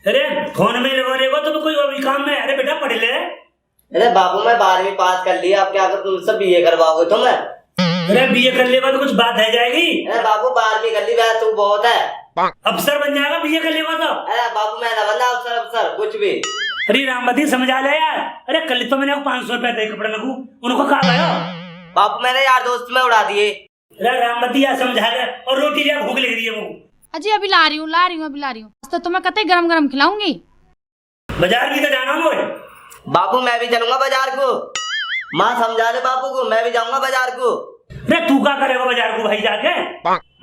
अरे फोन में लगा रहेगा तो कोई और भी काम में। अरे बेटा पढ़ ले। अरे बाबू मैं 12वीं पास कर लिया, अब क्या कर तुमसे बीए करवाओगे तुम्हें? अरे बीए कर लेगा तो कुछ बात है जाएगी। अरे बाबू 12वीं कर ली वह तू बहुत है। अफसर बन जाएगा बीए कर लेगा तो। अरे बाबू मैं ना बंदा अफसर अफसर कुछ भी। अरे रामवती समझा ले यार। अरे कल तो मैंने 500 रुपया दे कपड़े में उनको कहा गया। बापू मैंने यार दोस्त में उड़ा दिए। अरे रामवती यार समझा ले। और रोटी लिया भूख लग रही है वो। अजी अभी ला रही हूँ। तो तुम्हें कतई गरम गरम खिलाऊंगी। बाजार भी तो जाना मुझे। बापू मैं भी चलूंगा बाजार को। माँ समझा दे बापू को, मैं भी जाऊंगा बाजार को। अरे तू क्या करेगा बाजार को भाई जाके?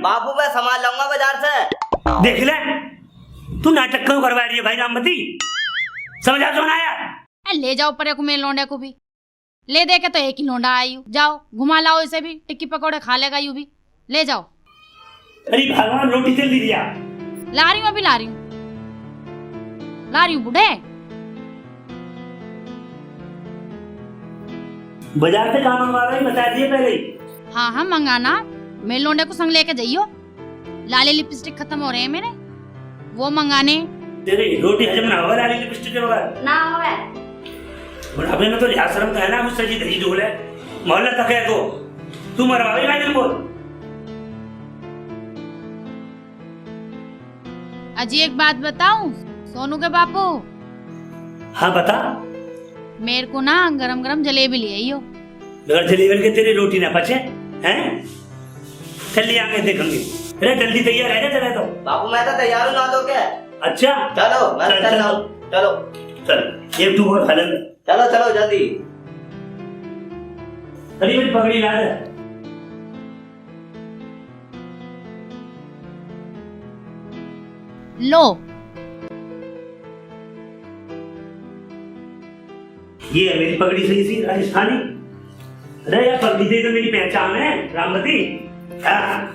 बापू मैं सामान लाऊंगा बाजार से। देख ले तू नाटक क्यों करवा रही है भाई रामवती? समझा तो ना यार। ले जाओ परे को मेरे लोंडे को भी ले दे के तो एक ही लोंडा आई हूँ। जाओ घुमा लाओ इसे भी, टिक्की पकौड़े खा लेगा यू भी। ले जाओ। अरे भगवान रोटी जल्दी दिया। ला रही हूँ बूढ़े। बाजार से काम मंगवा रही बता दिए पहले ही। हाँ मंगाना। मेरे लोंडे को संग लेके जाइयो। लाले लिपस्टिक खत्म हो रहे हैं मेरे, वो मंगाने। तेरी रोटी हजम ना होगा लाली लिपस्टिक के बगैर ना होगा। बुढ़ापे में तो लिहाज शर्म तो है ना। मुझसे जी दही ढोल है मोहल्ला तक है तो तू मरवावे भाई बोल। अजी एक बात बताऊं सोनू के बापू? हाँ बता। मेरे को ना गरम गरम जलेबी ले आइयो। बगैर जलेबी के तेरी रोटी ना पचे हैं? चल लिया आगे देखेंगे। अरे जल्दी तैयार है चले तो। बापू मैं तो तैयार हूँ ना तो क्या। अच्छा चलो मैं चल रहा हूँ। चलो चल एक तू और खा ले। चलो चलो जल्दी। अरे मेरी पगड़ी ला दे। लो ये है मेरी पगड़ी सही सी राजस्थानी। अरे यार पगड़ी से तो मेरी पहचान है रामवती। हाँ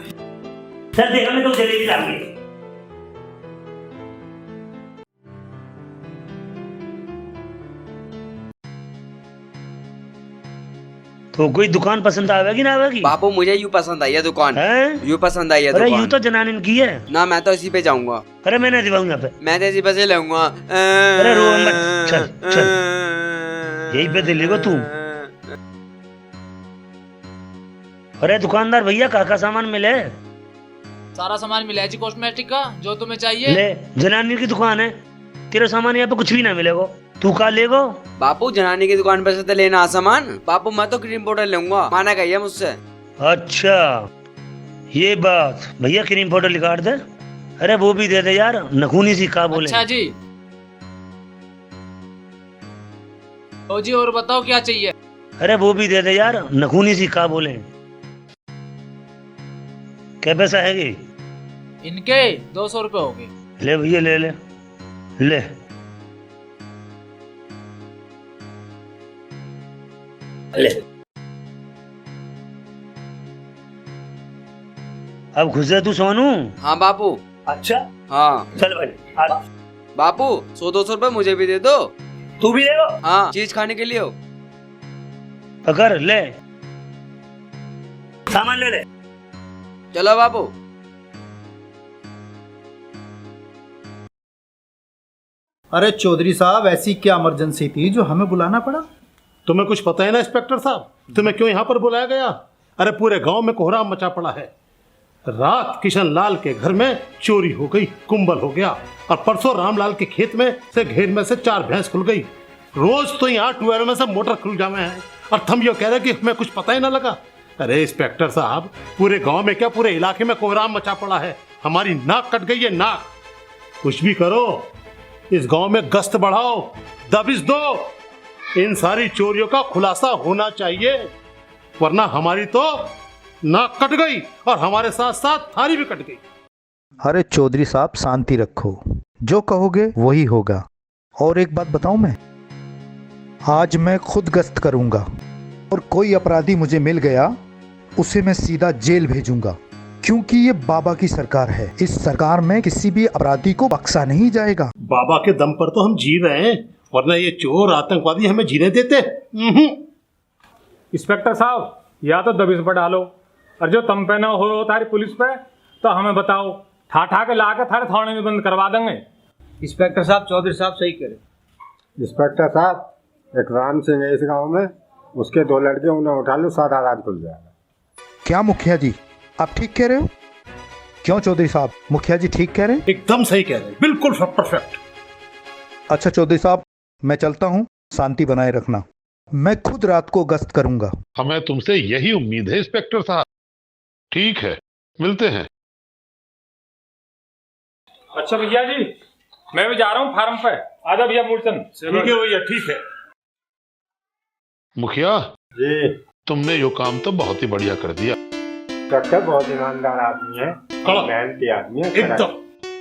चल देखा मैं तो जलेबी लाऊंगी। तो कोई दुकान पसंद आवेगी ना आवेगी? बापू मुझे यूँ पसंद आई है दुकान। यूँ पसंद आई है अरे दुकान। यूँ तो जनानिन की है ना मैं तो इसी पे जाऊंगा। अरे मैं नहीं दिवाऊंगा पे। मैं तो इसी पे से लूंगा। अरे रो मत। चल चल यही पे दिलेगा तू। अरे दुकानदार भैया का सामान मिले? सारा सामान मिला है जी कॉस्मेटिक का जो तुम्हें चाहिए। ले जनानी की दुकान है, तेरा सामान यहाँ पे कुछ भी ना मिलेगा। तू का लेगो? बापू जनानी की दुकान पे से तो लेना सामान। बापू मैं तो क्रीम पाउडर लूंगा, माना गई है मुझसे। अच्छा ये बात। भैया क्रीम पाउडर निकाल दे। अरे वो भी दे दे यार, नखूनी सी का बोले। अच्छा जी। ओ जी और बताओ क्या चाहिए? अरे वो भी दे दे यार, नखूनी सी का बोले। क्या पैसा है ये? इनके 200 रुपए हो गए। ले भैया ले ले ले। ले अब खुश है तू सोनू? हाँ बापू। अच्छा हाँ चल भाई। बापू 100-200 रुपए मुझे भी दे दो। तू भी लेगो? हाँ चीज खाने के लिए हो। अगर ले सामान ले ले। चलो बापू। अरे चौधरी साहब ऐसी क्या इमरजेंसी थी जो हमें बुलाना पड़ा? तुम्हें कुछ पता है ना इंस्पेक्टर साहब, तुम्हें क्यों यहाँ पर बुलाया गया? अरे पूरे गांव में कोहराम मचा पड़ा है। रात किशन लाल के घर में चोरी हो गई, कुंभल हो गया। और परसों रामलाल के खेत में से घेर में से 4 भैंस खुल गई। रोज तो यहाँ ट्यूबवेल में से मोटर खुल जावे हैं और तुम ये कह रहे कि हमें कुछ पता ही ना लगा। अरे इंस्पेक्टर साहब पूरे गांव में क्या पूरे इलाके में कोहराम मचा पड़ा है। हमारी नाक कट गई है नाक। कुछ भी करो, इस गांव में गश्त बढ़ाओ, दबिश दो। इन सारी चोरियों का खुलासा होना चाहिए, वरना हमारी तो नाक कट गई और हमारे साथ साथ थारी भी कट गई। अरे चौधरी साहब शांति रखो, जो कहोगे वही होगा। और एक बात बताऊं, मैं आज मैं खुद गश्त करूंगा और कोई अपराधी मुझे मिल गया उसे मैं सीधा जेल भेजूंगा, क्योंकि ये बाबा की सरकार है। इस सरकार में किसी भी अपराधी को बख्शा नहीं जाएगा। बाबा के दम पर तो हम जी रहे हैं, वरना ये चोर आतंकवादी हमें जीने देते? इंस्पेक्टर साहब या तो दबिश पर डालो, और जो तम पे ना हो तारी पुलिस पे तो हमें बताओ, ठा के ला के थारे थाने में बंद करवा देंगे। इंस्पेक्टर साहब, चौधरी साहब सही कह रहे। इंस्पेक्टर साहब, एक राम सिंह है इस गांव में, उसके 2 लड़के, उन्हें उठा लो, सारा रात खुल जाएगा। क्या मुखिया जी, आप ठीक कह रहे हो? क्यों चौधरी साहब, मुखिया जी ठीक कह रहे हैं? एकदम सही कह रहे हैं, बिल्कुल परफेक्ट। अच्छा चौधरी साहब, मैं चलता हूँ, शांति बनाए रखना। मैं खुद रात को गश्त करूंगा। हमें तुमसे यही उम्मीद है इंस्पेक्टर साहब। ठीक है, मिलते हैं। अच्छा भैया जी, मैं भी जा रहा हूँ फार्म पे। आजा भैया मूर्चन। ठीक है भैया, ठीक है। मुखिया जी, तुमने यो काम तो बहुत ही बढ़िया कर दिया। डॉक्टर बहुत ईमानदार आदमी है, हाँ। मेहनती आदमी है।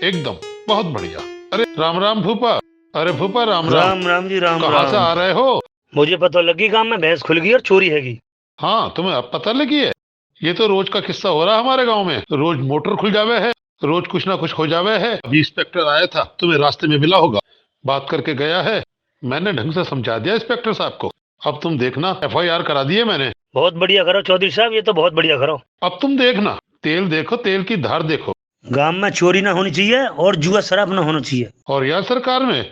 एकदम बहुत बढ़िया। अरे राम राम फूफा। अरे फूफा राम राम। राम राम जी, राम कहाँ से आ रहे हो? मुझे पता लगी गांव में भैंस खुल गई और चोरी हैगी। हाँ, तुम्हें अब पता लगी है? ये तो रोज का किस्सा हो रहा है हमारे गांव में। रोज मोटर खुल जावे है, रोज कुछ ना कुछ हो जावे है। अभी इंस्पेक्टर आया था, तुम्हें रास्ते में मिला होगा, बात करके गया है। मैंने ढंग से समझा दिया इंस्पेक्टर साहब को। अब तुम देखना, FIR करा दिए मैंने। बहुत बढ़िया करो चौधरी साहब, ये तो बहुत बढ़िया करो। अब तुम देखना, तेल देखो, तेल की धार देखो। गांव में चोरी ना होनी चाहिए और जुआ शराब ना होना चाहिए। और यार सरकार में।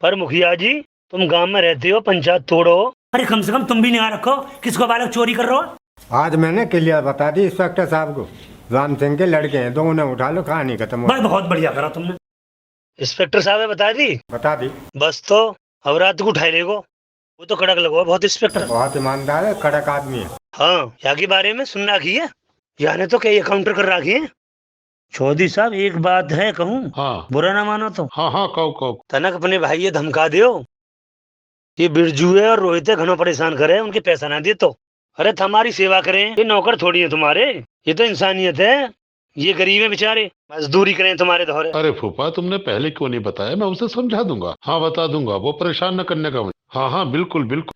पर मुखिया जी, तुम गांव में रहते हो, पंचायत तोड़ो। अरे कम से कम तुम भी निगाह रखो, किसको बालक चोरी कर रहे हो। आज मैंने क्लियर बता दी इंस्पेक्टर साहब को, राम सिंह के लड़के हैं, 2 उन्हें उठा लो, कहानी खत्म हो। भाई बहुत बढ़िया करा तुमने। इंस्पेक्टर साहब ने बता दी। बस तो अब रात को उठाई लेगो। वो तो कड़क लगो बहुत इंस्पेक्टर। बहुत ईमानदार है, कड़क आदमी है। हाँ, यहाँ के बारे में सुनना की है, यानी तो कई काउंटर कर रखी है। चौधरी साहब एक बात है कहूँ, हाँ बुरा ना मानो तो। हाँ हाँ, कहो। तनक अपने भाई ये धमका दियो, ये बिरजू है और रोहित है, घनों परेशान करे, उनके पैसा ना दिए तो। अरे हमारी सेवा करें, ये नौकर थोड़ी है तुम्हारे, ये तो इंसानियत है। ये गरीब है बेचारे, मजदूरी करें तुम्हारे दोहरे। अरे फूफा, तुमने पहले क्यों नहीं बताया? मैं उसे समझा दूंगा। हाँ बता दूंगा, वो परेशान न करने का। हाँ हाँ बिल्कुल बिल्कुल।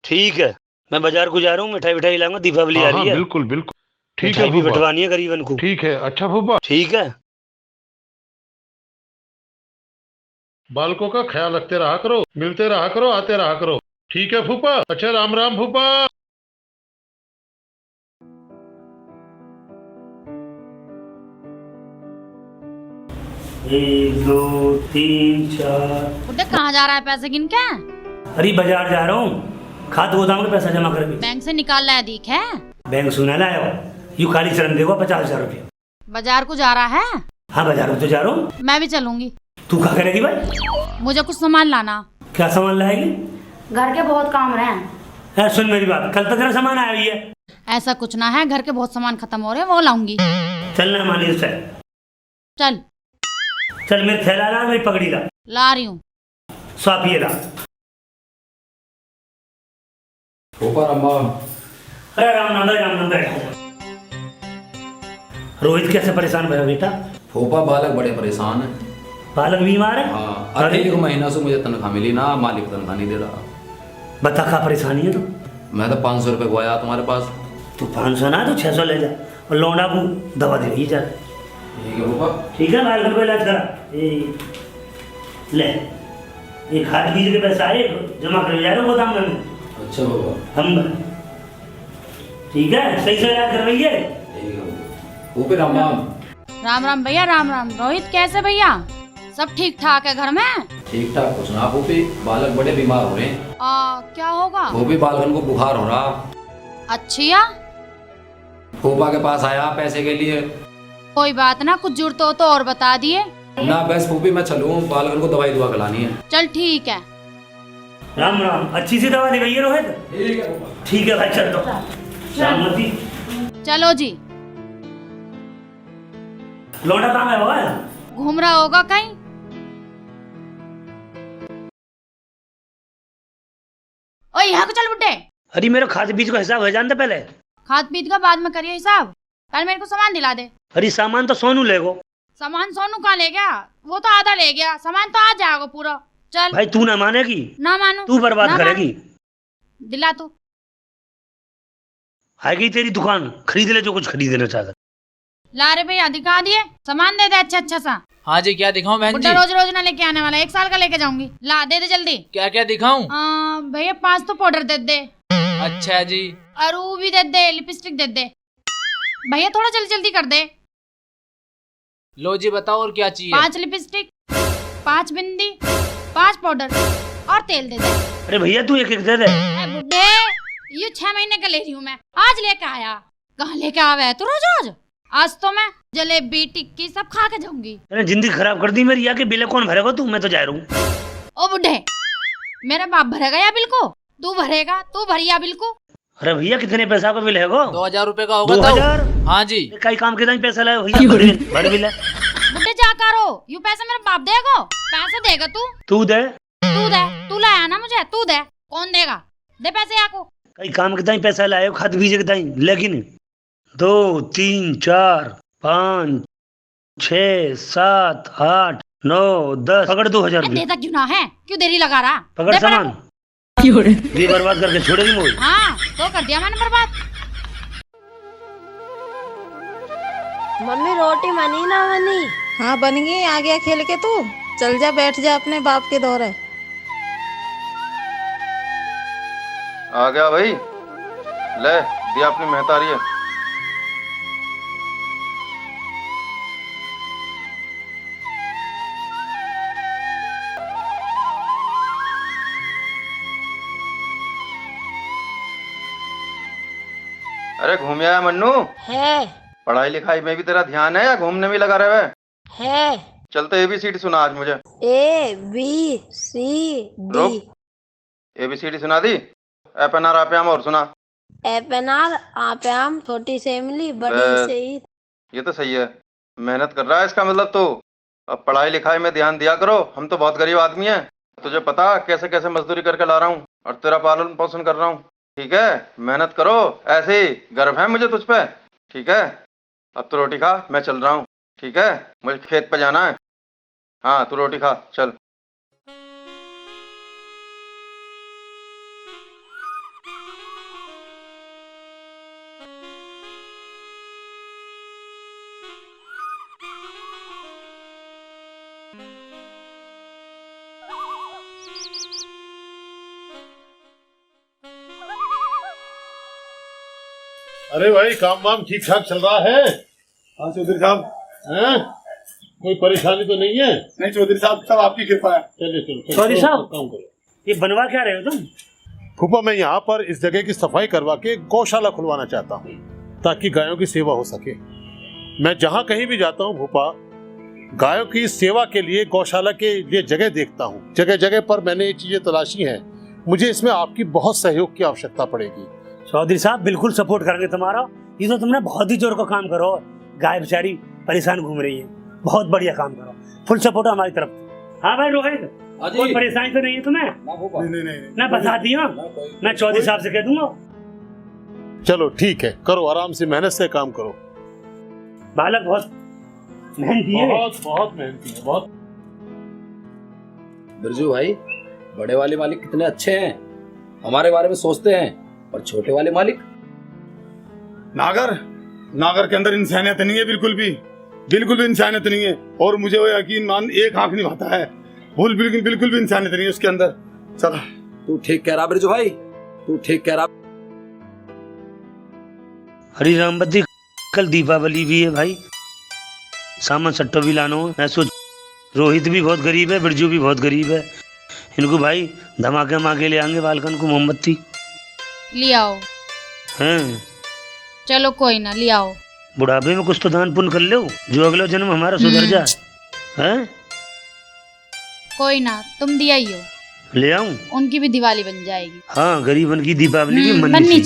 ठीक है, मैं बाजार को जा रहा हूँ, मिठाई विठाई लाऊंगा, दीपावली आ रही है। बिल्कुल बिल्कुल, ठीक है मिठाई भी फूफा। बंटवानी है गरीबन को। ठीक है, अच्छा फूफा। ठीक है। बालकों का ख्याल रखते रहा करो, मिलते रहा करो, आते रहा करो। ठीक है फूफा। अच्छा राम राम फूफा। 1 2 3 4। उधर कहाँ जा रहा है पैसे गिन के? अरे बाजार जा रहा हूँ, खाद गोदाम में पैसा जमा करके। बैंक से निकाल लाया दिख है? बैंक सुना लाया हो, यू खाली चरण देखो 50,000 रुपये। बाजार को जा रहा है? हाँ बाजार में तो जा रहा हूँ। मैं भी चलूंगी। तू क्या करेगी भाई? मुझे कुछ सामान लाना। क्या सामान लाएगी? घर के बहुत काम रहे हैं। यार सुन मेरी बात, कल तक तेरा सामान आया हुई है। ऐसा कुछ ना है, घर के बहुत सामान खत्म हो रहे हैं, वो लाऊंगी। चलना मानी से। चल चल, मेरे थैला ला, मेरी पगड़ी ला। ला रही हूँ। स्वाप ये ला। अरे राम नाम है। रोहित कैसे परेशान भैया बेटा? फूफा बालक बड़े परेशान है। बालक बीमार है? हाँ, अरे 1 महीना से मुझे तनख्वाह मिली ना, मालिक तनख्वाह नहीं दे रहा। बता क्या परेशानी है? तो मैं तो 500 रुपये को आया तुम्हारे पास। तू 500 ना, तो 600 ले जा और लौंडा को दवा दे रही जा। ठीक है फूफा। ठीक है, बालक को इलाज करा। ले, ये खाद बीज के पैसा आए, जमा कर जा रहा गोदाम में। अच्छा फूफा। हम ठीक है, सही से इलाज करवाइए। ठीक है फूफा। राम राम। राम राम भैया, राम राम। रोहित कैसे भैया? सब ठीक ठाक है घर में? ठीक ठाक कुछ ना फूफी, बालक बड़े बीमार हो रहे हैं। क्या होगा? फूफी बालकन को बुखार हो रहा। अच्छा, फूफा के पास आया पैसे के लिए। कोई बात ना, कुछ जरूरत हो तो और बता दिए ना। बस फूफी मैं चलूँ, बालकन को दवाई दुआ खिलानी है। चल ठीक है। राम राम। अच्छी सी दवा दिखाइए रोहित। ठीक है फूफा। ठीक है भाई, चल दो। श्यामती चलो जी। लौंडा कहाँ है होगा? घूम रहा होगा कहीं। ओए यहाँ को चल बुड्ढे। अरे मेरा खाद बीज का हिसाब है, जानते पहले। खाद पीत का बाद में करिए हिसाब, पहले मेरे को सामान दिला दे। अरे सामान तो सोनू लेगो। सामान सोनू कहाँ ले गया? वो तो आधा ले गया, सामान तो आ जाएगा पूरा। चल भाई तू ना मानेगी। ना मानू, तू बर्बाद ना करेगी। दिला तू। आएगी तेरी दुकान, खरीद ले जो कुछ खरीदना चाहता। ला रे भैया, दिखा दिए, सामान दे दे अच्छा अच्छा सा। हाँ जी, क्या दिखाऊं बहन बुड्ढा जी? रोज रोज ना लेके आने वाला, 1 साल का लेके जाऊंगी। ला दे दे जल्दी। क्या क्या दिखाऊं? भैया 5 तो पाउडर दे दे। अच्छा जी। और वो भी दे दे, लिपस्टिक दे दे। भैया थोड़ा जल्दी जल्दी कर दे। लो जी बताओ और क्या चाहिए? 5 लिपस्टिक। 5 बिंदी, 5 पाउडर और तेल दे दे। अरे भैया तू एक एक दे दे। ए बुड्ढे, ये 6 महीने का ले रही हूँ मैं, आज लेके आया। कहाँ लेके आवे है तू रोज रोज? आज तो मैं जलेबी टिक्की सब खा के जाऊंगी। अरे जिंदगी खराब कर दी मेरी। आके बिल कौन भरेगा? तू, मैं तो जा रहा हूँ। ओ बुड्ढे, मेरा बाप भरेगा या बिल को? तू भरेगा, तू भरिया बिल को। अरे भैया कितने पैसा का बिल है? 2000 रुपए का होगा। 2000? हाँ जी। कई काम के पैसा लाए भैया? भर बिल है। बुड्ढे जा करो, यू पैसा मेरा बाप देगा। पैसे देगा तू? तू दे। तू दे, तू लाया ना मुझे, तू दे। कौन देगा? दे पैसे आको। कई काम के पैसा लाए खाद बीज के लेकिन 2 3 4 5 6 7 8 9 10 पकड़ 2000 दे तक क्यों ना है? क्यों देरी लगा रहा? पकड़ दे सामान। ये बर्बाद करके छोड़ेगी मोई। हाँ तो कर दिया मैंने बर्बाद। मम्मी रोटी बनी ना बनी? हाँ बन गई। आ गया खेल के तू? चल जा बैठ जा अपने बाप के दौरे। आ गया भाई, ले दिया अपनी महतारी है। अरे घूम आया मन्नू? है। पढ़ाई लिखाई में भी तेरा ध्यान है या घूमने में लगा रहे? है। चलते ABCD सुना आज मुझे। ABCD। ABCD सुना दी? एपनार आप्याम और सुना। एपनार आप्याम, छोटी से इमली, बड़ी से ईद। ये तो सही है, मेहनत कर रहा है इसका मतलब। तो अब पढ़ाई लिखाई में ध्यान दिया करो, हम तो बहुत गरीब आदमी हैं। तुझे पता कैसे कैसे मजदूरी करके ला रहा हूँ और तेरा पालन पोषण कर रहा हूँ। ठीक है, मेहनत करो, ऐसे ही गर्व है मुझे तुझ पे। ठीक है, अब तू रोटी खा, मैं चल रहा हूँ। ठीक है, मुझे खेत पे जाना है। हाँ तू रोटी खा, चल। अरे भाई काम वाम ठीक ठाक चल रहा है? हाँ चौधरी साहब। हैं? कोई परेशानी तो नहीं है? नहीं चौधरी साहब, सब आपकी कृपा है। चलिए चलो चौधरी साहब, काम करो। ये बनवा क्या रहे हो तुम? फूफा मैं यहाँ पर इस जगह की सफाई करवा के गौशाला खुलवाना चाहता हूँ ताकि गायों की सेवा हो सके। मैं जहाँ कहीं भी जाता हूँ फूफा, गायों की सेवा के लिए गौशाला के लिए जगह देखता हूँ। जगह जगह पर मैंने ये चीजें तलाशी हैं। मुझे इसमें आपकी बहुत सहयोग की आवश्यकता पड़ेगी। चौधरी साहब बिल्कुल सपोर्ट करेंगे तुम्हारा। ये तो तुमने बहुत ही जोर का काम करो। गाय बेचारी परेशान घूम रही है, बहुत बढ़िया काम करो। फुल सपोर्ट हमारी तरफ। हाँ भाई रोहित, कोई परेशानी तो नहीं है तुम्हें? नहीं। मैं बता दिया, मैं चौधरी साहब से कह दूंगा। चलो ठीक है, करो आराम से, मेहनत से काम करो। बालक बहुत मेहनती है। बहुत मेहनती है, बहुत। बिरजू भाई, बड़े वाले मालिक कितने अच्छे हैं, हमारे बारे में सोचते हैं। और छोटे वाले मालिक नागर के अंदर इंसानियत नहीं है, बिल्कुल भी इंसानियत नहीं है। और मुझे वो यकीन मान, एक आंख नहीं भाता है। बिल्कुल भी इंसानियत नहीं है उसके अंदर। चला। तू ठीक कह रहा बिरजू भाई, तू ठीक कह रहा। हरी रामबद्दी, कल दीपावली भी है भाई, सामान सट्टो भी लानो है। मैं सोच रोहित भी बहुत गरीब है, बिरजू भी बहुत गरीब है। इनको भाई धमाके ले आएंगे बालकन को मोमबत्ती ले आओ। हैं? चलो कोई ना, ले आओ। बुढ़ापे में कुछ तो दान पुण्य कर लो, जो अगला जन्म हमारा सुधर जाए। हैं? कोई ना, तुम दिया ही हो। ले आऊं? उनकी भी दिवाली बन जाएगी। हाँ, गरीबन की दीपावली भी बननी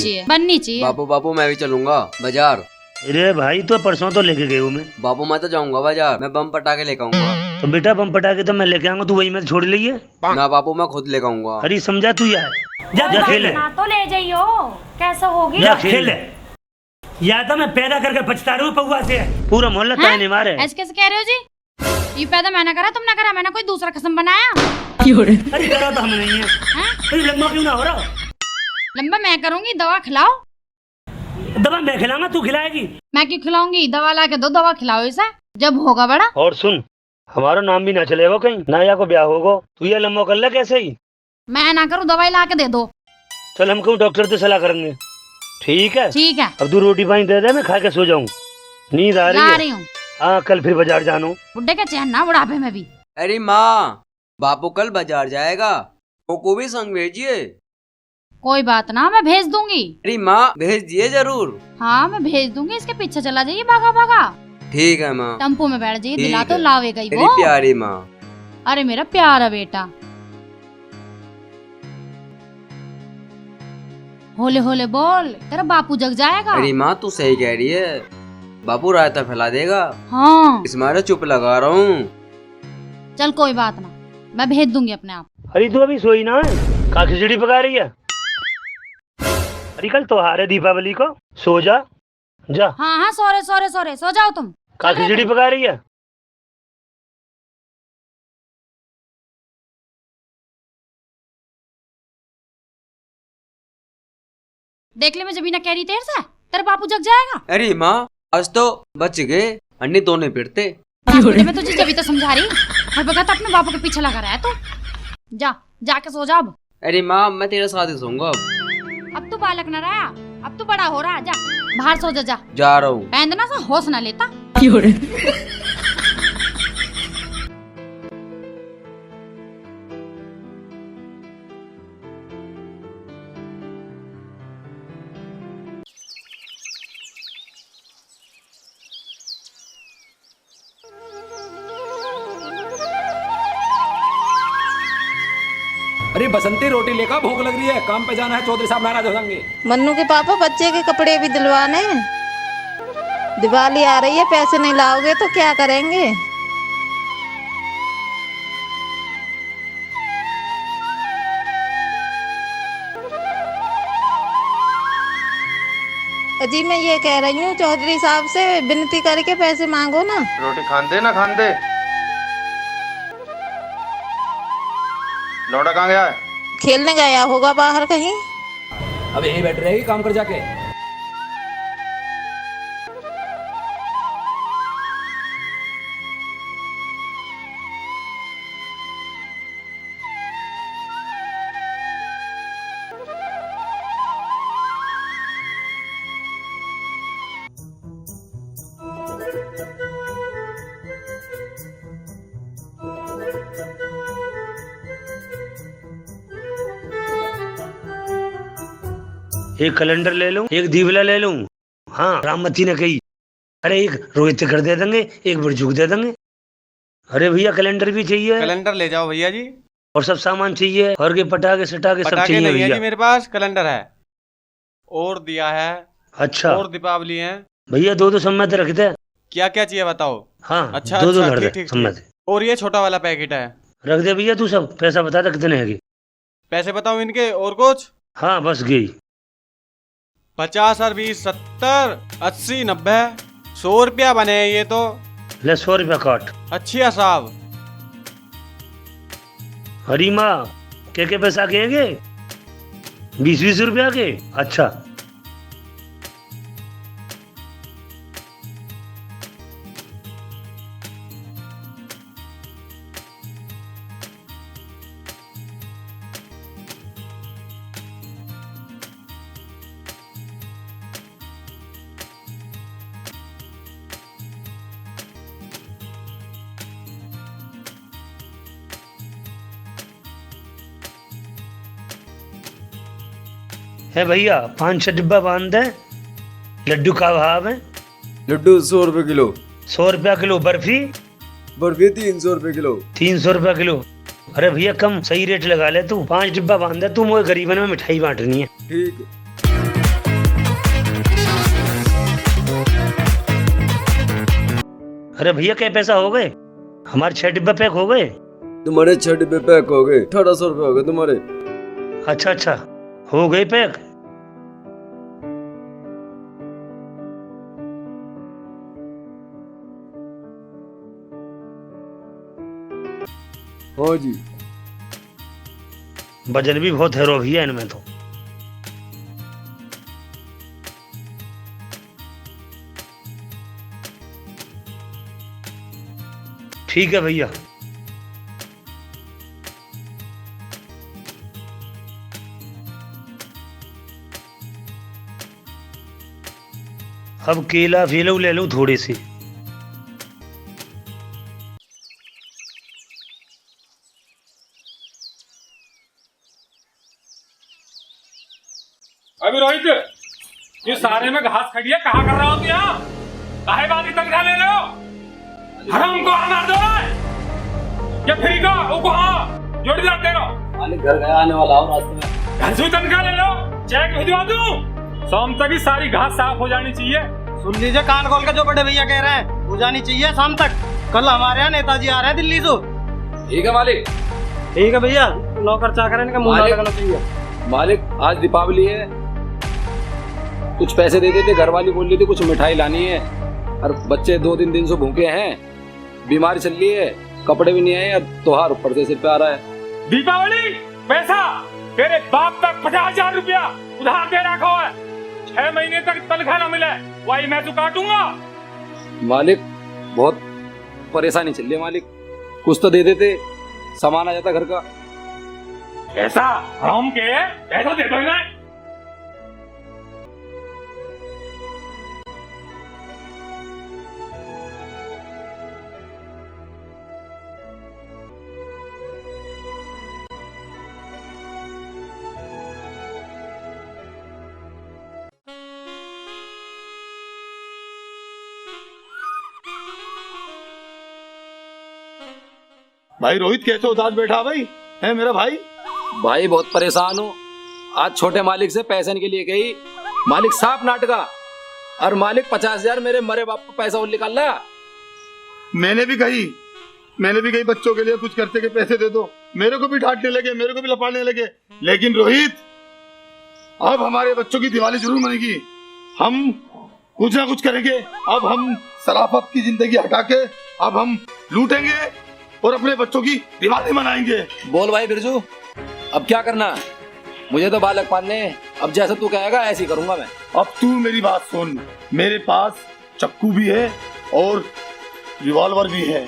चाहिए। बापू मैं भी चलूंगा बाजार। अरे भाई तो परसों तो लेके गए हूँ मैं। बापू मैं तो जाऊंगा बाजार, मैं बम पटाखे लेकर आऊंगा। तो बेटा बम पटाखे तो मैं लेके आऊंगा, तू वही में छोड़ लीजिए ना। बापू मैं खुद लेकर आऊंगा। अरे समझा तू यार, जा खेल तो ले जाइयो, कैसा होगी? जा खेल। या तो मैं पैदा करके पछता रहा हूँ पौवा से, पूरा मोहल्ला ताने मारे। ऐसे कैसे कह रहे हो जी? ये पैदा मैंने करा, तुमने करा? मैंने कोई दूसरा कसम बनाया? अरे करा तो हम नहीं है। लंबा क्यों ना हो रहा? लंबा मैं करूंगी, दवा खिलाओ। दवा मैं खिलाऊंगा, तू खिलाएगी? मैं क्यों खिलाऊंगी? दवा ला के दो, दवा खिलाओ इसे, जब होगा बड़ा। और सुन, हमारा नाम भी ना चलेगा कहीं, नाया को ब्याह होगा। तू ये लंबा कर ले कैसे ही? मैं ना करूँ, दवाई ला के दे दो। चल हम क्यों डॉक्टर से सलाह करेंगे। ठीक है ठीक है। अब तू रोटी पानी दे दे, मैं खा के सो जाऊँ, नींद आ रही है। रही हूँ। हाँ कल फिर बाजार जानो। बुड्ढे का चैन ना बुढ़ापे में भी। अरे माँ, बापू कल बाजार जाएगा, को भी संग भेजिए। कोई बात ना, मैं भेज दूंगी। अरे माँ, भेज दिए जरूर। हाँ मैं भेज दूंगी, इसके पीछे चला जाइए भागा भागा। ठीक है माँ। टेम्पो में बैठ जाइए, ठीक दिला तो है। लावेगा ही मेरी वो। प्यारी माँ। अरे मेरा प्यारा बेटा, होले होले बोल, तेरा बापू जग जाएगा। अरे माँ तू सही कह रही है, बापू रायता फैला देगा। हाँ इस मारे चुप लगा रहा हूँ। चल कोई बात ना, मैं भेज दूंगी अपने आप। अरे तू अभी सोई ना है, का खिचड़ी पका रही है? अरे कल त्योहार है दीपावली को, सो जा जा। हाँ हाँ सोरे सोरे सोरे, सो जाओ तुम। का खिचड़ी पका रही है? देख ले, मैं जबीना कह रही देर से तेरा बापू जग जाएगा। अरे माँ, आज तो बच गए, अन्नी तो नहीं फिरते। मैं तुझे जब तो समझा रही, हर वक्त अपने बापू के पीछे लगा रहा है तू। जा जाके सो जा अब। अरे माँ, मैं तेरे साथ ही सोऊंगा अब तू बालक न रहा, अब तू बड़ा हो रहा। जा बाहर सो जा। जा रहा हूँ। पैंदना सा होश न लेता। अरे बसंती रोटी लेकर, भूख लग रही है, काम पे जाना है, चौधरी साहब नाराज हो जाएंगे। मन्नू के पापा बच्चे के कपड़े भी दिलवाने हैं। दिवाली आ रही है, पैसे नहीं लाओगे तो क्या करेंगे? अजी मैं ये कह रही हूँ, चौधरी साहब से विनती करके पैसे मांगो ना। रोटी खान दे ना खान दे। लौटा कहाँ गया है? खेलने गया होगा बाहर कहीं। अब यही बैठ रहेगी काम कर जाके। एक कैलेंडर ले लूं, एक दीवला ले लूं। हाँ राममती ने कही, अरे एक रोहित कर दे देंगे, एक बिरजू दे देंगे। अरे भैया कैलेंडर भी चाहिए। कैलेंडर ले जाओ भैया जी। और सब सामान चाहिए, और के पटाखे सटाखे सब पटाखे चाहिए नहीं है भैया। जी मेरे पास, कैलेंडर है और दिया है। अच्छा और दीपावली है भैया, दो दो सम्मत रख दे। क्या क्या चाहिए बताओ। हाँ अच्छा दो दो अच्छा, धर दे ठीक सम्मत। ठीक। और ये छोटा वाला पैकेट है। रख दे भैया, तू सब पैसा बता दे कितने है। पैसे बताओ इनके, और कुछ? हाँ बस गई। 50 और 20 70 80 90 100 रुपया बने हैं ये तो। ले 100 रुपया काट। अच्छी है साहब। हरी माँ के पैसा कहेंगे? 20-20 रुपया के। अच्छा है भैया, 5-6 डिब्बा बांध दे। लड्डू का भाव है? लड्डू 100 रुपए किलो। 100 रुपया किलो। बर्फी? बर्फी 300 रुपए किलो। 300 रुपया किलो। अरे भैया कम सही रेट लगा ले तू। 5 डिब्बा बांध दे तू, मुझे गरीबन में मिठाई बांटनी है। ठीक। अरे भैया क्या पैसा हो गए? हमारे 6 डिब्बे पैक हो गए। तुम्हारे 6 डिब्बे पैक हो गए, 1800 रुपए हो गए तुम्हारे। अच्छा अच्छा, हो गए पैक। हाँ जी। वजन भी बहुत है रो भैया इनमें तो। ठीक है भैया। अब केला फेला ले लूं थोड़े से। सारे में घास खड़ी है, कहाँ कर रहा हो तू यहाँ? काहे वाली तनख्वाह ले रहे हो? हराम को मार दो ये फ्री का वो कहाँ जोड़ीदार दे रहो। मालिक घर गया आने वाला हो रास्ते में। घर से तनख्वाह ले लो, चेक भिजवा दूं। शाम तक ही सारी घास साफ हो जानी चाहिए। सुन लीजिए कान खोल के, जो बड़े भैया कह रहे हैं हो जानी चाहिए शाम तक। कल हमारे यहाँ नेताजी आ रहे हैं दिल्ली से। ठीक है मालिक। ठीक है भैया, नौकर चाकर इनका मुंह ना लगाना चाहिए। मालिक आज दीपावली है, कुछ पैसे दे देते। घरवाली बोल रही थी कुछ मिठाई लानी है, और बच्चे 2-3 दिन से भूखे हैं, बीमारी चल रही है, कपड़े भी नहीं आए, और त्योहार ऊपर से सिर पे आ रहा है। दीपावली पैसा तेरे बाप तक 50,000 रुपया उधार दे रखा है। 6 महीने तक तनख्वाह न मिले, वही मैं तो काटूंगा। मालिक बहुत परेशानी चल रही है मालिक, कुछ तो दे देते, सामान आ जाता घर का। ऐसा हम के पैसा दे दो ना। भाई रोहित कैसे उदास बैठा भाई है मेरा भाई? भाई बहुत परेशान हूँ। आज छोटे मालिक से पैसे के लिए गई, मालिक साफ नाटका, और मालिक 50,000 मेरे मरे बाप को पैसा और निकाल ला। मैंने भी कही बच्चों के लिए कुछ खर्चे के पैसे दे दो, मेरे को भी डांटने लगे, मेरे को भी लपाड़ने लगे। लेकिन रोहित अब हमारे बच्चों की दिवाली जरूर मनेगी, हम कुछ ना कुछ करेंगे। अब हम सराफत की जिंदगी हटा के अब हम लूटेंगे और अपने बच्चों की दिवाली मनाएंगे। बोल भाई बिरजू, अब क्या करना? मुझे तो बालक पालने, अब जैसे तू कहेगा ऐसे ही करूंगा मैं। अब तू मेरी बात सुन, मेरे पास चक्कू भी है और रिवॉल्वर भी है।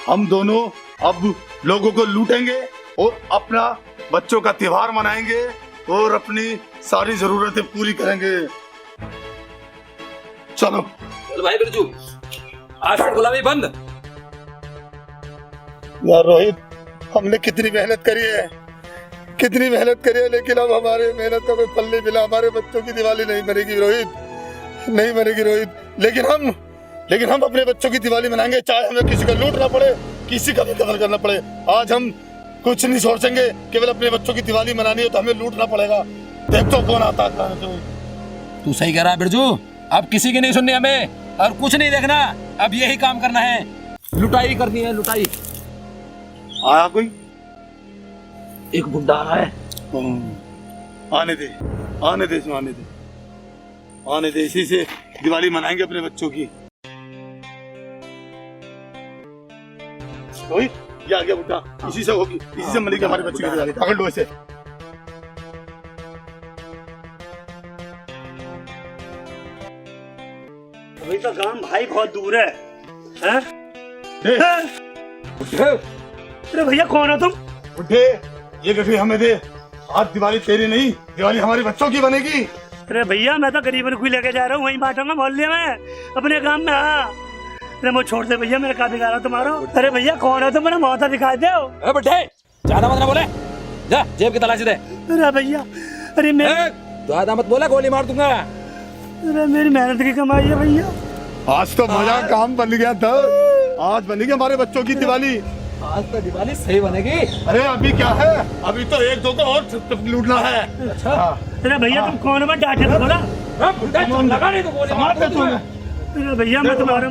हम दोनों अब लोगों को लूटेंगे और अपना बच्चों का त्योहार मनाएंगे और अपनी सारी जरूरतें पूरी करेंगे। चलो चल भाई बिरजू, आज से गुलामी बंद। यार रोहित, हमने कितनी मेहनत करी है, लेकिन अब हमारे मेहनत का कोई फल नहीं मिला। हमारे बच्चों की दिवाली नहीं मनेगी रोहित, नहीं मनेगी रोहित। लेकिन हम अपने बच्चों की दिवाली मनाएंगे, चाहे हमें किसी को लूटना पड़े, किसी का भी कत्ल करना पड़े। आज हम कुछ नहीं सोचेंगे, केवल अपने बच्चों की दिवाली मनानी है तो हमें लूटना पड़ेगा। देख तो कौन आता है। तू सही कह रहा है बिरजू, अब किसी की नहीं सुननी हमें, और कुछ नहीं देखना, अब यही काम करना है, लुटाई करनी है, लुटाई। आया कोई? एक बुड्ढा आ रहा है। आने दे, इसी से दिवाली मनाएंगे अपने बच्चों की। रोहित, ये आ गया बुड्ढा, इसी से होगी, इसी से मनेगी हमारे बच्चों की दिवाली। पकड़ लो इसे। अभी तो काम भाई बहुत दूर है, हैं? अरे भैया कौन हो तुम? बुड्ढे, ये गठरी हमें दे। आज दिवाली तेरी नहीं, दिवाली हमारे बच्चों की बनेगी। अरे भैया मैं तो गरीबन को लेके जा रहा हूँ, वहीं बांटूंगा मोहल्ले में, अपने काम में। हाँ अरे वो छोड़ दे भैया, मेरा का बिगाड़ा तुम्हारा। अरे भैया कौन है तुम, मेरा माथा दिखा दो। बुड्ढे ज्यादा मत ना बोले, जा जेब की तलाशी दे। अरे भैया, अरे मैं ज्यादा मत बोला, गोली मार दूंगा। अरे मेरी मेहनत की कमाई है भैया। आज तो मजा काम बन गया था, आज बनेगी हमारे बच्चों की दिवाली। आज तो दिवाली सही बनेगी। अरे अभी क्या है, अभी तो 1-2 को और लूटना है। अच्छा अरे भैया तुम कौन हो, डांटे तो बोला। लगा नहीं तो गोली मार दे तू। अरे भैया मैं तुम्हारा,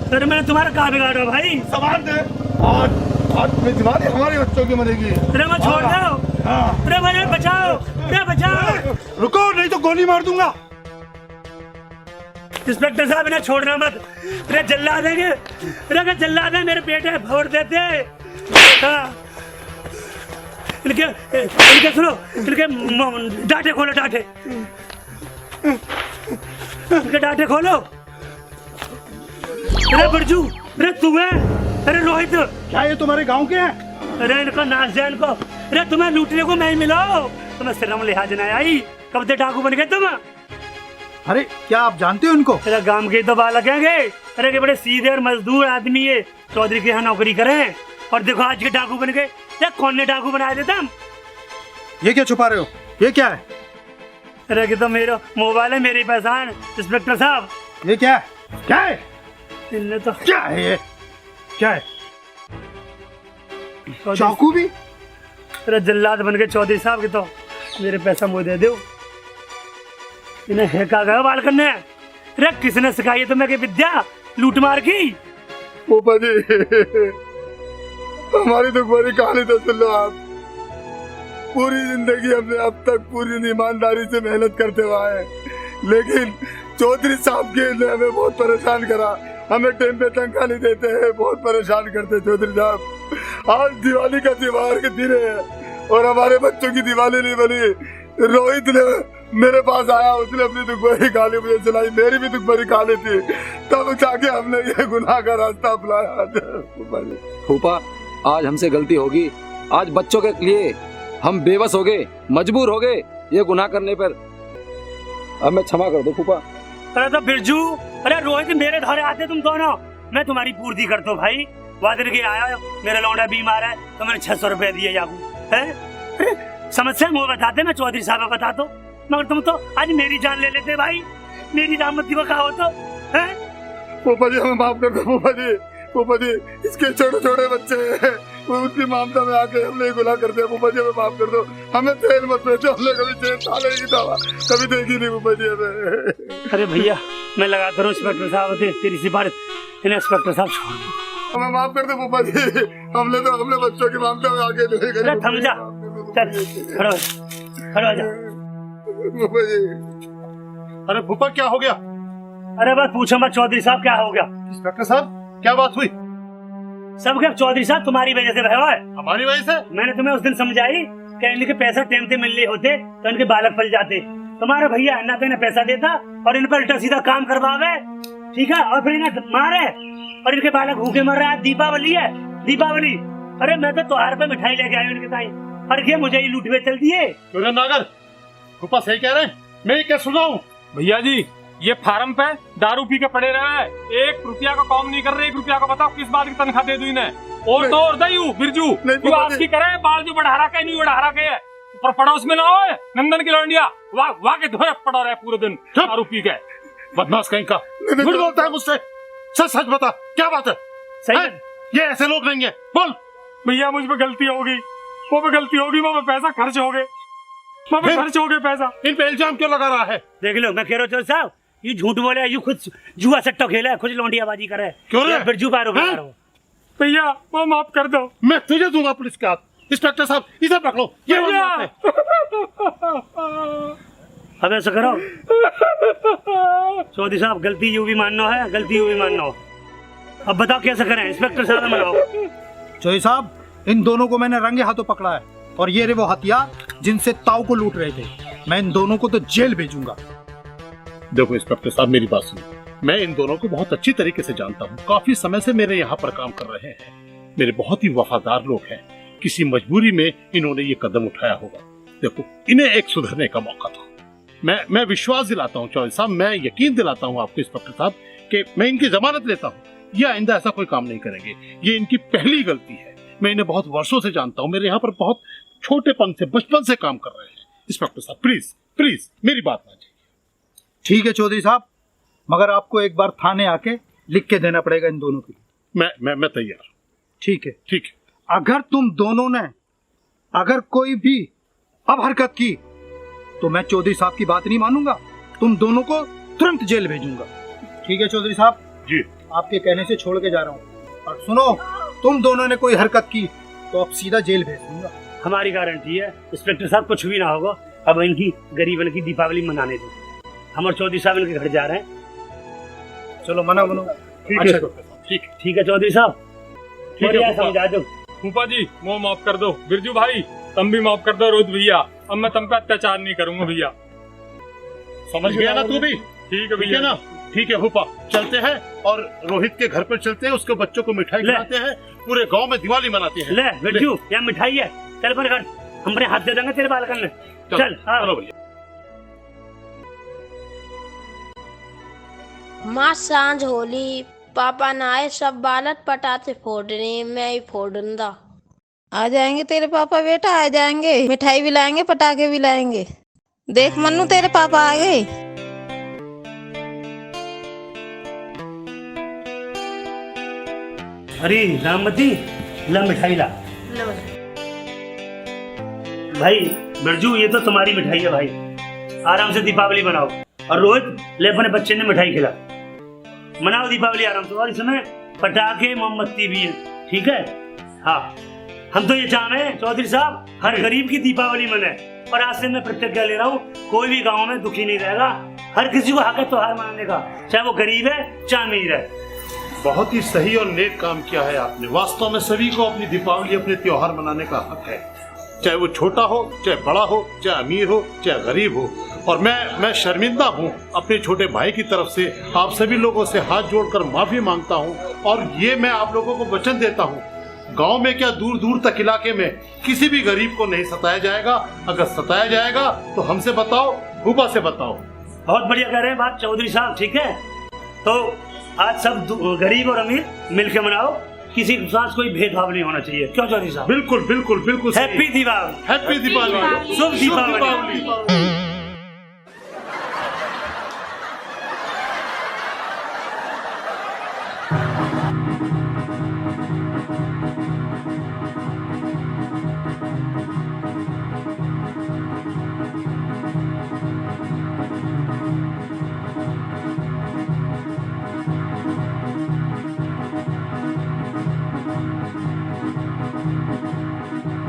अरे मैंने तुम्हारा कहा बिगाड़ा भाई। सामान दे, आज में दिवाली हमारे बच्चों की मनेगी। अरे मैं छोड़ दो। अरे भैया बचाओ, अरे बचाओ। रुको नहीं तो गोली मार दूंगा। इंस्पेक्टर साहब इन्हें छोड़ना मत, अरे जल्ला देंगे। अरे जल्ला दे, मेरे बेटे भोट देते। हाँ इनके सुनो, इनके डांटे खोलो, इनके डांटे खोलो। अरे बिरजू, अरे तू है? अरे रोहित, क्या ये तुम्हारे गांव के हैं? अरे इनको नाच दे इनको। अरे तुम्हें लूटने को मैं ही मिलो, तुम्हें शर्म लिहाज नहीं आई? कब से डाकू बन गए तुम? अरे क्या आप जानते हो इनको? अरे गांव के तो बालक हैं। अरे के बड़े सीधे और मजदूर आदमी है, चौधरी के यहाँ नौकरी करें, और देखो आज के डाकू बन गए। कौन ने डाकू बनाया थे तुम? ये क्या छुपा रहे हो, ये क्या है? अरे कि तो मेरा मोबाइल है, मेरी पहचान इंस्पेक्टर साहब। ये क्या है? क्या है? इनने तो क्या है ये? क्या है? चाकू भी? अरे जल्लाद बन के चौधरी साहब के तो मेरे पैसा मुझे दे दो। इन्हें हैका गया बाल करने। अरे किसने सिखाई है तुम्हें कि विद्या लूट मार की? फूफा जी हमारी तो बड़ी कहानी तो सुन लो आप। पूरी जिंदगी हमने अब तक पूरी ईमानदारी से मेहनत करते हुए आए, लेकिन चौधरी साहब के ने हमें बहुत परेशान करा। हमें टाइम पे तनख्वाह नहीं देते हैं, बहुत परेशान करते चौधरी साहब। आज दिवाली का त्योहार के दिन है और हमारे बच्चों की दिवाली नहीं बनी। रोहित ने मेरे पास आया, उसने अपनी दुख भरी कहानी मुझे सुनाई, मेरी भी दुख भरी कहानी थी, तब जाके हमने ये गुनाह का रास्ता अपनाया। फूफा आज हमसे गलती होगी, आज बच्चों के लिए हम बेबस हो गए, मजबूर हो गए ये गुनाह करने पर। अब मैं क्षमा कर दो फूफा। अरे तो बिरजू, अरे रोहित मेरे घर आते तुम दोनों, मैं तुम्हारी पूर्ति करता हूँ भाई। वादर के आया मेरा लौंडा बीमार है तो मैंने 600 रुपए दिए जाकू है। समस्या मुँह बताते, मैं चौधरी साहब बता दो, मगर तुम तो आज मेरी जान ले लेते भाई। मेरी जान मत दिखा हो तो है। फूफा जी हमें माफ कर दो फूफा जी। फूफा जी इसके छोटे छोटे बच्चे हैं, उसकी ममता में आके हमने गुनाह कर दिया। फूफा जी हमें माफ कर दो, हमें तेल मत बेचो, हमने कभी जेल खाने की दवा कभी देखी नहीं फूफा जी हमें। अरे भैया मैं लगाता हूँ इंस्पेक्टर साहब, तेरी सिफारिश, इन्हें इंस्पेक्टर साहब छोड़ दो। हमें माफ कर दो फूफा जी, हमने बच्चों की ममता में आके थम जा, चल खड़ो खड़ो जा फूफा जी। अरे फूफा क्या हो गया? अरे बस पूछो मत चौधरी साहब क्या हो गया। इंस्पेक्टर साहब क्या बात हुई? सब क्या चौधरी साहब तुम्हारी वजह से भया है। हमारी वजह से? मैंने तुम्हें उस दिन समझाई कि इनके पैसा टाइम से मिलने होते तो इनके बालक पल जाते। तुम्हारा भैया ना तो इन्हें पैसा देता और इन पर उल्टा सीधा काम करवावे, ठीक है, और फिर इन्हें मारे और इनके बालक भूखे मर रहा है। दीपावली है, दीपावली। अरे मैं तो त्योहार पे मिठाई लेके आई इनके ताई, और ये मुझे ही लूट के चल दिए। नागर फूफा सही कह रहे हैं, मैं क्या सुन रहा हूँ? भैया जी ये फार्म पे दारू पी के पड़े रहे हैं, 1 रुपया का काम नहीं कर रहे। 1 रुपया का बताओ किस बात की तनख्वाह दे दूं इन्हें। और तो और दयू बिरजू तू आपकी करे बाल जो बढ़ा रहा नहीं बढ़ा रहा के पर पड़ोस में ना हो नंदन की लौंडिया वाह वाह के धोए पड़ा रहे पूरे दिन दारू पी के। बदमाश कहीं का झूठ बोलता है मुझसे, सच सच बता क्या बात है? सही ये ऐसे लोग नहीं है, बोल। भैया मुझ पे गलती होगी, वो पे गलती होगी, वो पे पैसा खर्च हो गए, वो पे खर्च हो गए पैसा। इन पे इल्जाम क्यों लगा रहा है? देख लो मैं कह रहा हूँ साहब, ये झूठ बोले, ये खुद जुआ सट्टा खेला है, खुद लौंडियाबाजी करे। क्यों रे? बिरजू पारो भैया वो माफ कर दो। मैं तुझे दूंगा पुलिस के हाथ। इंस्पेक्टर साहब इसे पकड़ो, ये अब ऐसा करो चौधरी साहब, गलती यू भी मानना है, गलती यू भी मानना हो। अब बताओ कैसे करें? इंस्पेक्टर साहब मनाओ। चौधरी साहब इन दोनों को मैंने रंगे हाथों पकड़ा है और ये रे वो हथियार जिनसे ताऊ को लूट रहे थे। मैं इन दोनों को तो जेल भेजूंगा। देखो इंस्पेक्टर साहब मेरी बात सुनो, मैं इन दोनों को बहुत अच्छी तरीके से जानता हूँ, काफी समय से मेरे यहाँ पर काम कर रहे हैं, मेरे बहुत ही वफादार लोग हैं। किसी मजबूरी में इन्होंने ये कदम उठाया होगा। देखो इन्हें एक सुधरने का मौका था। मैं विश्वास दिलाता हूँ चौधरी साहब, मैं यकीन दिलाता हूँ आपको इंस्पेक्टर साहब कि मैं इनकी जमानत लेता हूँ, ये आइंदा ऐसा कोई काम नहीं करेंगे। ये इनकी पहली गलती है। मैं इन्हें बहुत वर्षों से जानता हूँ, मेरे यहाँ पर बहुत छोटेपन से बचपन से काम कर रहे हैं। इंस्पेक्टर साहब प्लीज प्लीज मेरी बात मानिए। ठीक है चौधरी साहब, मगर आपको एक बार थाने आके लिख के देना पड़ेगा इन दोनों की। मैं तैयार। ठीक है ठीक है। अगर तुम दोनों ने अगर कोई भी अब हरकत की तो मैं चौधरी साहब की बात नहीं मानूंगा, तुम दोनों को तुरंत जेल भेजूंगा। ठीक है चौधरी साहब जी, आपके कहने से छोड़ के जा रहा हूँ। और सुनो, तुम दोनों ने कोई हरकत की तो अब सीधा जेल भेज दूंगा। हमारी गारंटी है इंस्पेक्टर साहब, कुछ भी ना होगा। अब इनकी गरीबन की दीपावली मनाने दो। हम और चौधरी साहब इनके घर जा रहे हैं। चलो मना बनो। ठीक है चौधरी साहब, समझा दो। फूफा जी वो माफ कर दो, बिरजू भाई तुम भी माफ कर दो। रोहित भैया अब मैं तुम पे अत्याचार नहीं करूंगा भैया, समझ गया ना तू भी? ठीक है भैया ना, ठीक है फूफा चलते हैं और रोहित के घर पर चलते हैं, उसके बच्चों को मिठाई खिलाते हैं, पूरे गांव में दिवाली मनाते हैं। ले बिरजू यहाँ मिठाई है, चल पर घर हम अपने हाथ दे देंगे तेरे बालकन में। चल चलो भैया। माँ सांझ होली, पापा नहाए, सब बालक पटाखे फोड़ रहे हैं, मैं ही फोड़ूंगा। आ जाएंगे तेरे पापा बेटा, आ जाएंगे, मिठाई भी लाएंगे, पटाखे भी लाएंगे। देख मन्नू तेरे पापा आ गए। अरे राममती, ला मिठाई ला। भाई बिरजू, ये तो तुम्हारी मिठाई है भाई, आराम से दीपावली मनाओ। और रोहित, ले अपने बच्चे ने मिठाई खिला, मनाओ दीपावली आराम से। और इसमें पटाखे मोमबत्ती भी है, ठीक है? हाँ, हम तो ये चाहे चौधरी साहब हर गरीब की दीपावली मनाए। और आज से मैं प्रतिज्ञा ले रहा हूँ, कोई भी गांव में दुखी नहीं रहेगा। हर किसी को हक है त्योहार मनाने का, चाहे वो गरीब है चाहे अमीर है। बहुत ही सही और नेक काम किया है आपने। वास्तव में सभी को अपनी दीपावली, अपने त्योहार मनाने का हक है, चाहे वो छोटा हो, चाहे बड़ा हो, चाहे अमीर हो, चाहे गरीब हो। और मैं शर्मिंदा हूँ अपने छोटे भाई की तरफ से, आप सभी लोगों से हाथ जोड़कर माफी मांगता हूँ। और ये मैं आप लोगों को वचन देता हूँ, गांव में क्या दूर दूर तक इलाके में किसी भी गरीब को नहीं सताया जाएगा। अगर सताया जाएगा तो हमसे बताओ, फूफा से बताओ। बहुत बढ़िया कह रहे हैं बात चौधरी साहब, ठीक है? तो आज सब गरीब और अमीर मिलकर मनाओ, किसी के साथ कोई भेदभाव नहीं होना चाहिए। क्यों चौधरी साहब? बिल्कुल बिल्कुल बिल्कुल। हैप्पी दिवाली, हैप्पी दिवाली, शुभ दीपावली।